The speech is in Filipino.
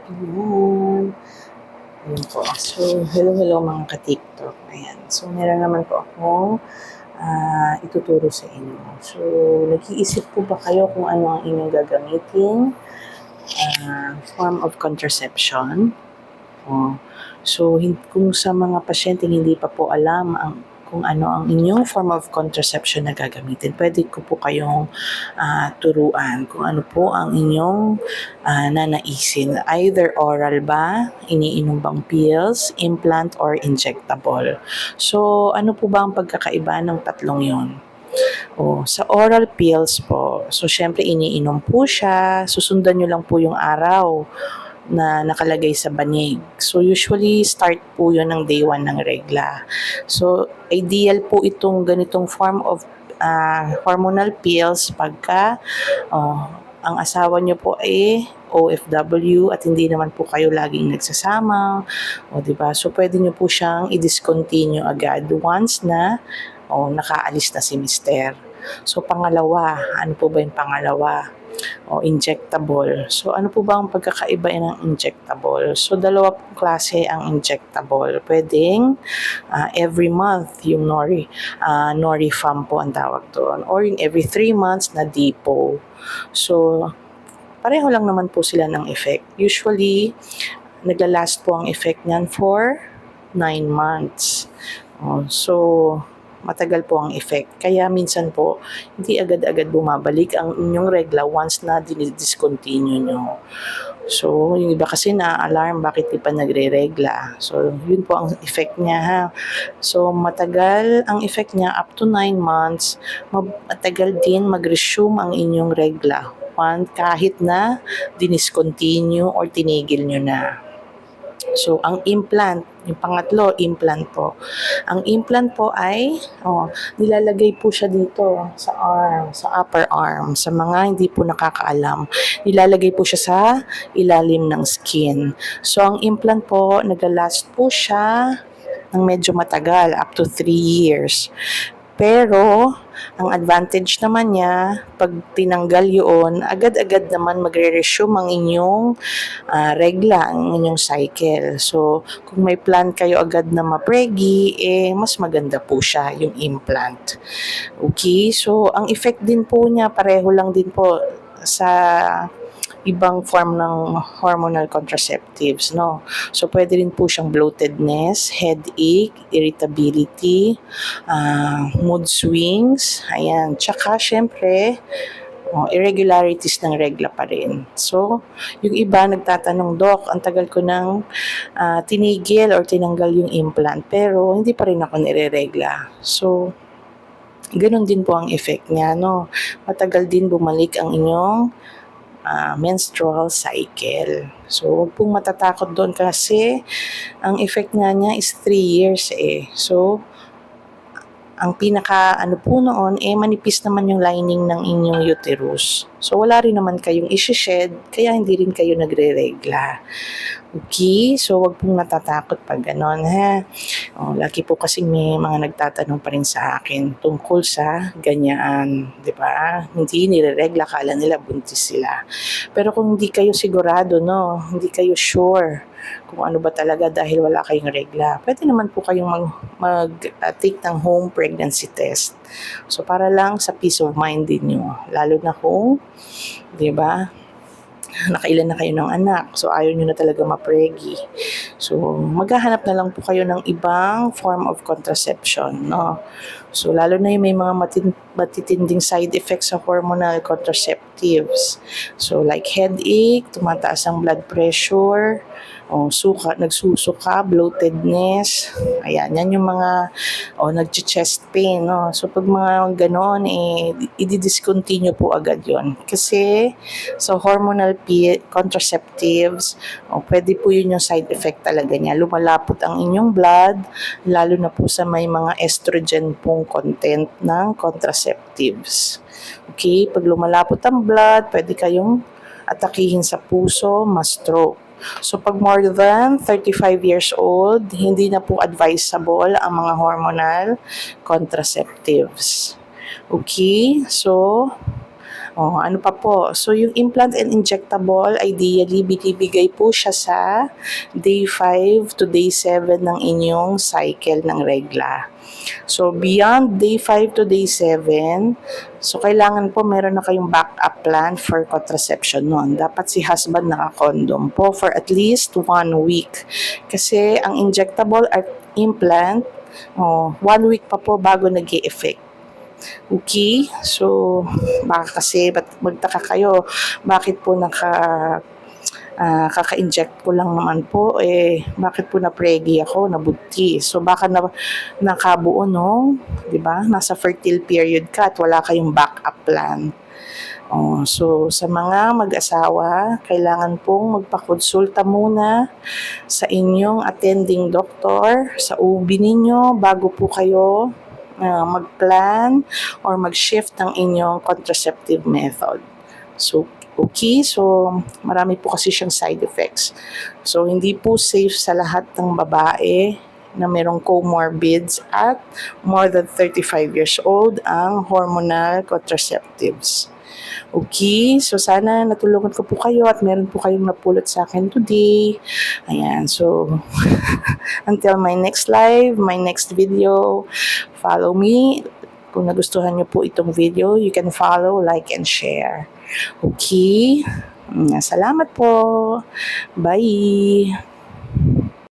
Ayan. Ayan po. So, hello mga ka-TikTok. Ayan. So, meron naman po akong ituturo sa inyo. So, nag-iisip po ba kayo kung ano ang inyong gagamitin form of contraception? So, kung sa mga pasyente hindi pa po alam kung ano ang inyong form of contraception na gagamitin, pwede ko po kayong turuan kung ano po ang inyong nanaisin. Either oral ba, iniinom bang pills, implant, or injectable. So, ano po ba ang pagkakaiba ng tatlong yon? Sa oral pills po, so syempre iniinom po siya, susundan nyo lang po yung araw na nakalagay sa banig. So usually start po yun ng day 1 ng regla. So ideal po itong ganitong form of hormonal pills pagka ang asawa nyo po ay OFW at hindi naman po kayo laging nagsasama. Diba? So pwede nyo po siyang i-discontinue agad once na nakaalis na si mister. So pangalawa, ano po ba yung pangalawa? Injectable. So ano po ba ang pagkakaiba ng injectable? So dalawa pong klase ang injectable. Pwedeng every month yung Norifam po ang tawag doon, or yung every 3 months na Depo. So pareho lang naman po sila ng effect. Usually naglalast po ang effect niyan for 9 months. So matagal po ang effect. Kaya minsan po, hindi agad-agad bumabalik ang inyong regla once na dinidiscontinue nyo. So, yung iba kasi na-alarm bakit di pa nagre-regla. So, yun po ang effect niya ha. So, matagal ang effect niya up to 9 months. Matagal din mag-resume ang inyong regla kahit na diniscontinue or tinigil nyo na. So, ang implant, yung pangatlo, implant po. Ang implant po ay, nilalagay po siya dito sa arm, sa upper arm. Sa mga hindi po nakakaalam, nilalagay po siya sa ilalim ng skin. So, ang implant po, nag-last po siya ng medyo matagal, up to 3 years. Pero, ang advantage naman niya, pag tinanggal yun, agad-agad naman magre-resume ang inyong regla, ang inyong cycle. So, kung may plan kayo agad na mapregi, mas maganda po siya, yung implant. Okay? So, ang effect din po niya, pareho lang din po sa ibang form ng hormonal contraceptives, no? So, pwede rin po siyang bloatedness, headache, irritability, mood swings, ayan. Tsaka, syempre, irregularities ng regla pa rin. So, yung iba nagtatanong, Doc, ang tagal ko nang tinigil or tinanggal yung implant, pero hindi pa rin ako nire-regla. So, ganun din po ang effect niya, no? Matagal din bumalik ang inyong menstrual cycle. So, huwag pong matatakot doon kasi ang effect niya is 3 years So, ang pinaka po noon manipis naman yung lining ng inyong uterus. So wala rin naman kayong isi-shed, kaya hindi rin kayo nagre-regla. Okay? So wag pong natatakot pag ganon ha. Lagi po kasi may mga nagtatanong pa rin sa akin tungkol sa ganyan, di ba? Hindi nire-regla, kala nila buntis sila. Pero kung hindi kayo sigurado, no, hindi kayo sure kung ano ba talaga dahil wala kayong regla, pwede naman po kayong mag-take ng home pregnancy test. So, para lang sa peace of mind din nyo. Lalo na kung, di ba, nakailan na kayo ng anak. So, ayaw nyo na talaga mapregi. So, maghahanap na lang po kayo ng ibang form of contraception, no? So, lalo na yung may mga matitinding side effects sa hormonal contraceptives. So, like headache, tumataas ang blood pressure, nagsusuka, bloatedness, ayan, yan yung mga, nag-chest pain, no? So, pag mga ganon, i-discontinue po agad yon. Kasi, sa hormonal contraceptives, pwede po yun yung side effect talaga niya. Lumalapot ang inyong blood, lalo na po sa may mga estrogen pong content ng contraceptives. Okay, pag lumalapot ang blood, pwede kayong atakihin sa puso, ma-stroke. So, pag more than 35 years old, hindi na po advisable ang mga hormonal contraceptives. Okay? So, Oh, ano pa po? So, yung implant and injectable, ideally, binibigay po siya sa day 5 to day 7 ng inyong cycle ng regla. So, beyond day 5 to day 7, so kailangan po meron na kayong backup plan for contraception noon. Dapat si husband naka-condom po for at least 1 week. Kasi ang injectable at implant, 1 week pa po bago nag-i-effect. Okay? So, baka kasi magtaka kayo, bakit po kaka-inject ko lang naman po, bakit po na-preggy ako, nabuntis. So, baka nakabuo nung, di ba, nasa fertile period ka at wala kayong backup plan. So, sa mga mag-asawa, kailangan pong magpakonsulta muna sa inyong attending doctor, sa OB ninyo, bago po kayo mag-plan or mag-shift ng inyong contraceptive method. So, okay. So, marami po kasi siyang side effects. So, hindi po safe sa lahat ng babae na merong comorbids at more than 35 years old ang hormonal contraceptives. Okay, so sana natulungan ko po kayo at meron po kayong napulot sa akin today. Ayan, so until my next live, my next video, follow me. Kung nagustuhan niyo po itong video, you can follow, like, and share. Okay? Salamat po. Bye!